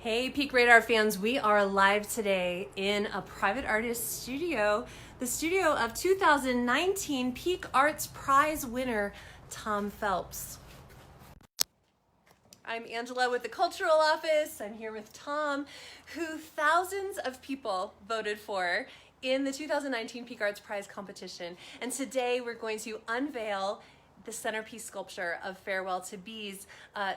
Hey, Peak Radar fans, we are live today in a private artist studio, the studio of 2019 Peak Arts Prize winner, Thom Phelps. I'm Angela with the Cultural Office. I'm here with Thom, who thousands of people voted for in the 2019 Peak Arts Prize competition. And today we're going to unveil the centerpiece sculpture of Farewell to Bees.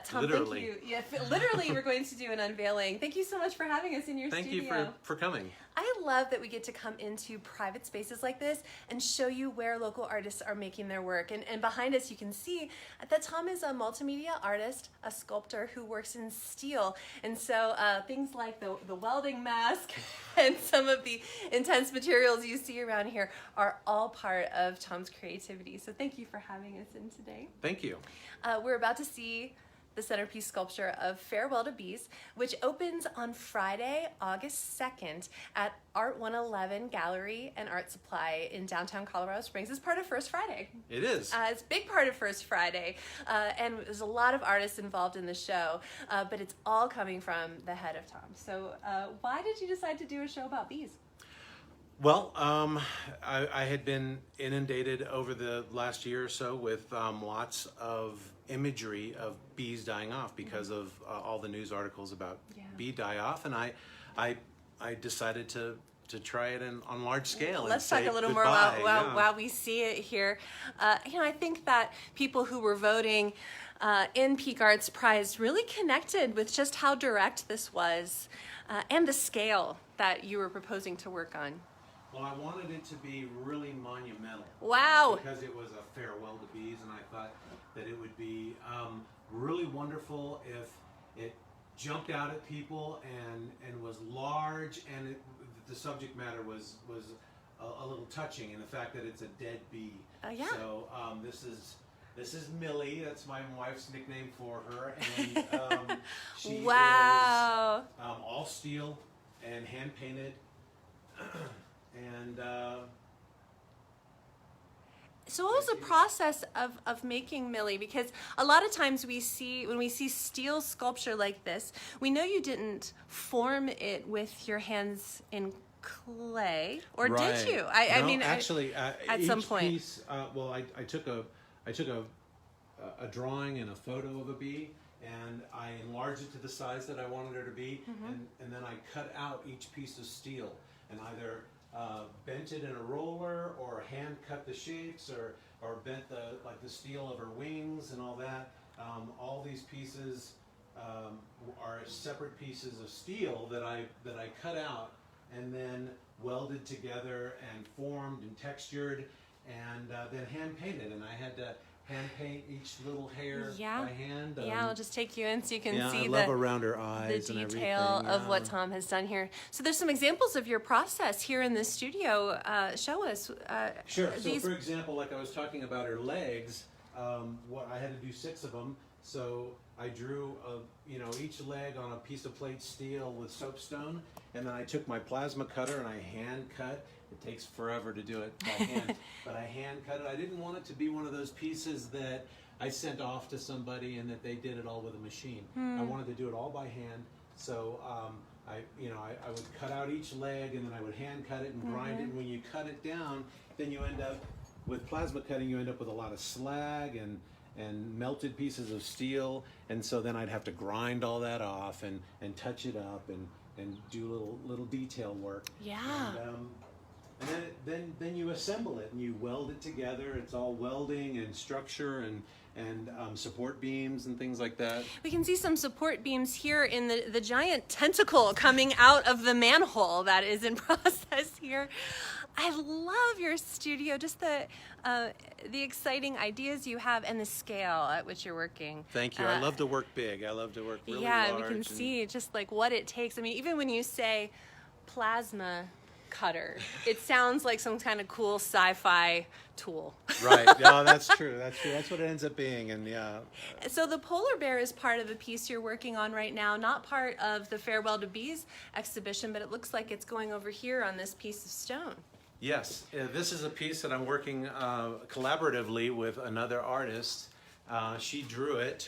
Thom, Literally. thank you. Yeah, literally, we're going to do an unveiling. Thank you so much for having us in your Thank studio. you for coming. I love that we get to come into private spaces like this and show you where local artists are making their work. And behind us, you can see that Thom is a multimedia artist, a sculptor who works in steel. And so things like the welding mask and some of the intense materials you see around here are all part of Thom's creativity. So thank you for having us in today. Thank you. We're about to see the centerpiece sculpture of Farewell to Bees, which opens on Friday, August 2nd at Art 111 Gallery and Art Supply in downtown Colorado Springs. It's part of First Friday. It is. It's a big part of First Friday, and there's a lot of artists involved in the show, but it's all coming from the head of Thom. So why did you decide to do a show about bees? Well, I had been inundated over the last year or so with lots of imagery of bees dying off because of all the news articles about bee die-off, and I decided to try it on large scale. Let's and talk a little goodbye. more while we see it here. I think that people who were voting in Peak Arts Prize really connected with just how direct this was and the scale that you were proposing to work on. Well, I wanted it to be really monumental. Wow. Because it was a farewell to bees, and I thought that it would be really wonderful if it jumped out at people and was large, and the subject matter was a little touching in the fact that it's a dead bee. Yeah. So this is Millie. That's my wife's nickname for her, and she Wow. is all steel and hand painted. And so what was the process of making Millie? Because a lot of times when we see steel sculpture like this, we know you didn't form it with your hands in clay, or right. did you? No, I mean, actually, at each some point. piece, well, I took a drawing and a photo of a bee, and I enlarged it to the size that I wanted her to be, and then I cut out each piece of steel and either bent it in a roller or hand cut the shapes or bent the steel of her wings and all that. All these pieces are separate pieces of steel that I cut out and then welded together and formed and textured and then hand painted, and I had to hand paint each little hair by hand. I'll just take you in so you can see I love around her eyes the and detail everything. of what Thom has done here. So there's some examples of your process here in the studio. Show us. Sure. So for example, like I was talking about her legs, I had to do 6 of them. So I drew each leg on a piece of plate steel with soapstone, and then I took my plasma cutter and I hand cut. It takes forever to do it by hand, but I hand cut it. I didn't want it to be one of those pieces that I sent off to somebody and that they did it all with a machine. I wanted to do it all by hand. So I would cut out each leg and then I would hand cut it and grind it. And when you cut it down, then you end up with plasma cutting. You end up with a lot of slag and melted pieces of steel. And so then I'd have to grind all that off and touch it up and do little detail work. Yeah. And then you assemble it and you weld it together. It's all welding and structure and support beams and things like that. We can see some support beams here in the giant tentacle coming out of the manhole that is in process here. I love your studio, just the exciting ideas you have and the scale at which you're working. Thank you. I love to work big. I love to work really large. Yeah, we can see just like what it takes. I mean, even when you say plasma cutter, it sounds like some kind of cool sci-fi tool. Right. No, that's true. That's true. That's what it ends up being. And yeah. So the polar bear is part of the piece you're working on right now, not part of the Farewell to Bees exhibition, but it looks like it's going over here on this piece of stone. Yes, this is a piece that I'm working collaboratively with another artist. She drew it,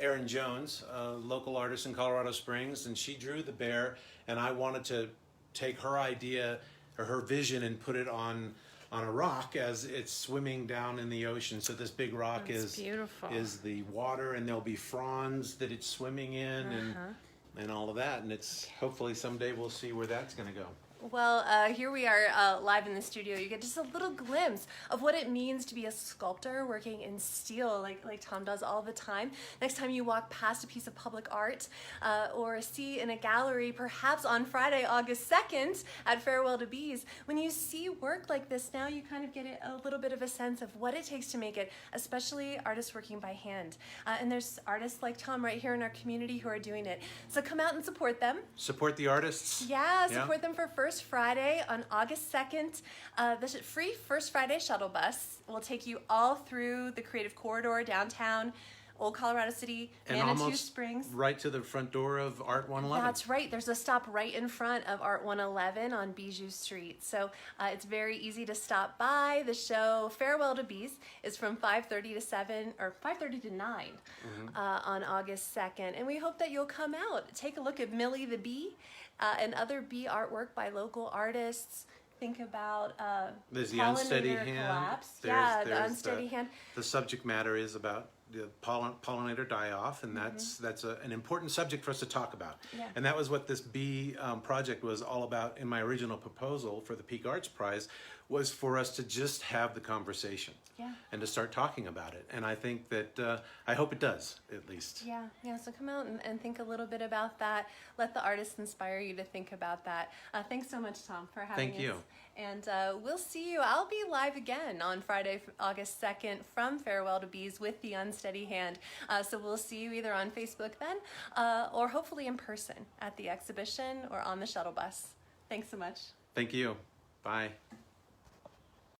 Erin Jones, a local artist in Colorado Springs, and she drew the bear, and I wanted to take her idea or her vision and put it on a rock as it's swimming down in the ocean. So this big rock That's beautiful. is the water, and there'll be fronds that it's swimming in, and all of that. And it's hopefully someday we'll see where that's going to go. Well, here we are live in the studio. You get just a little glimpse of what it means to be a sculptor working in steel, like Thom does all the time. Next time you walk past a piece of public art or see in a gallery, perhaps on Friday, August 2nd at Farewell to Bees, when you see work like this, now you kind of get a little bit of a sense of what it takes to make it, especially artists working by hand. And there's artists like Thom right here in our community who are doing it. So come out and support them. Support the artists. Yeah, support them for First Friday on August 2nd. The free First Friday shuttle bus will take you all through the Creative Corridor downtown, Old Colorado City, and Manitou almost Springs. Right to the front door of Art 111. That's right. There's a stop right in front of Art 111 on Bijou Street. So it's very easy to stop by. The show Farewell to Bees is from 5:30 to 7 or 5:30 to 9 on August 2nd. And we hope that you'll come out. Take a look at Millie the Bee and other bee artwork by local artists. Think about there's the unsteady pollinator hand. collapse. There's The unsteady hand. The subject matter is about the pollinator die-off, and that's an important subject for us to talk about. Yeah. And that was what this bee project was all about in my original proposal for the Peak Arts Prize, was for us to just have the conversation and to start talking about it. And I think that, I hope it does, at least. Yeah, so come out and think a little bit about that. Let the artists inspire you to think about that. Thanks so much, Thom, for having us. Thank you. And we'll see you. I'll be live again on Friday, August 2nd from Farewell to Bees with the Unsteady Hand. So we'll see you either on Facebook then or hopefully in person at the exhibition or on the shuttle bus. Thanks so much. Thank you. Bye.